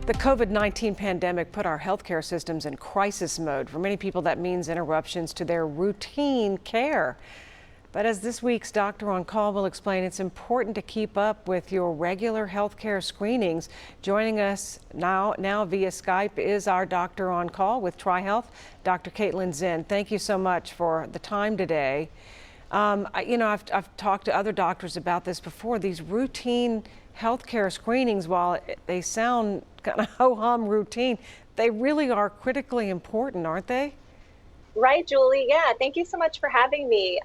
The COVID-19 pandemic put our healthcare systems in crisis mode. For many people, that means interruptions to their routine care. But as this week's Doctor on Call will explain, it's important to keep up with your regular healthcare screenings. Joining us now via Skype is our Doctor on Call with TriHealth, Dr. Caitlyn Zinn. Thank you so much for the time today. I've talked to other doctors about this before. These routine healthcare screenings, while they sound kind of ho-hum routine, they really are critically important, aren't they? Right, Julie. Yeah, thank you so much for having me.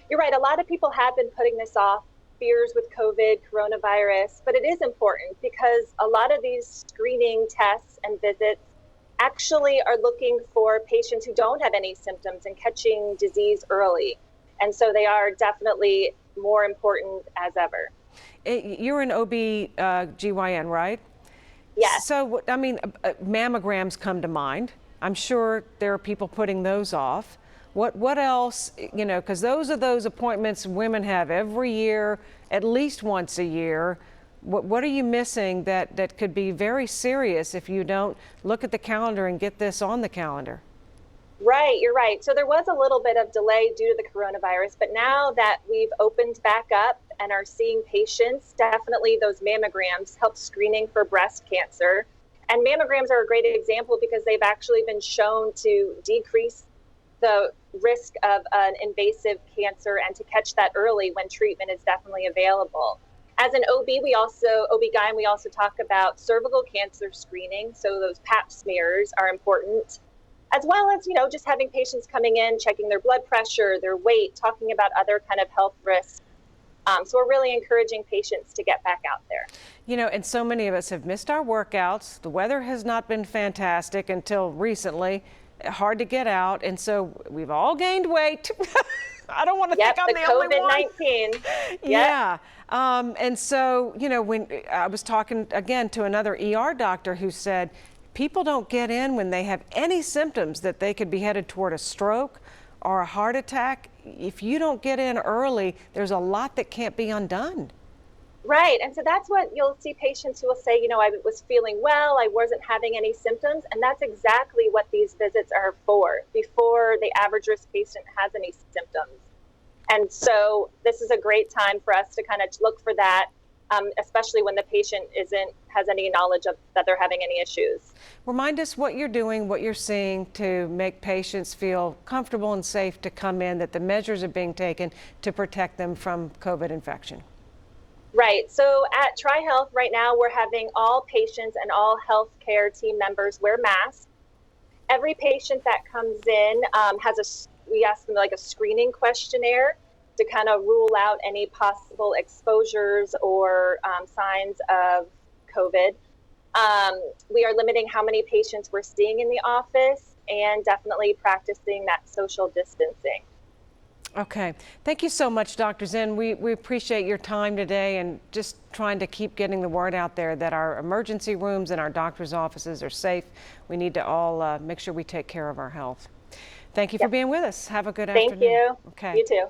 You're right. A lot of people have been putting this off, fears with COVID, coronavirus, but it is important because a lot of these screening tests and visits actually are looking for patients who don't have any symptoms and catching disease early. And so they are definitely more important as ever. You're an OB-GYN, right? Yes. So, I mean, mammograms come to mind. I'm sure there are people putting those off. What else, because those are those appointments women have every year, at least once a year. What are you missing that could be very serious if you don't look at the calendar and get this on the calendar? Right, you're right. So there was a little bit of delay due to the coronavirus, but now that we've opened back up and are seeing patients, definitely those mammograms help screening for breast cancer. And mammograms are a great example because they've actually been shown to decrease the risk of an invasive cancer and to catch that early when treatment is definitely available. As an OB-GYN, we also talk about cervical cancer screening. So those pap smears are important, as well as, just having patients coming in, checking their blood pressure, their weight, talking about other kind of health risks. So we're really encouraging patients to get back out there. And so many of us have missed our workouts. The weather has not been fantastic until recently. Hard to get out, and so we've all gained weight. I don't want to think I'm the only one. COVID-19. Yeah. And so, when I was talking again to another ER doctor who said people don't get in when they have any symptoms that they could be headed toward a stroke or a heart attack. If you don't get in early, there's a lot that can't be undone. Right. And so that's what you'll see patients who will say, I was feeling well, I wasn't having any symptoms. And that's exactly what these visits are for, before the average risk patient has any symptoms. And so this is a great time for us to kind of look for that, especially when the patient has any knowledge of that they're having any issues. Remind us what you're doing, what you're seeing to make patients feel comfortable and safe to come in, that the measures are being taken to protect them from COVID infection. Right. So at TriHealth right now, we're having all patients and all healthcare team members wear masks. Every patient that comes in we ask them like a screening questionnaire to kind of rule out any possible exposures or signs of COVID. We are limiting how many patients we're seeing in the office and definitely practicing that social distancing. Okay. Thank you so much, Dr. Zinn. We appreciate your time today and just trying to keep getting the word out there that our emergency rooms and our doctor's offices are safe. We need to all make sure we take care of our health. Thank you for being with us. Have a good afternoon. Thank you. Okay. You too.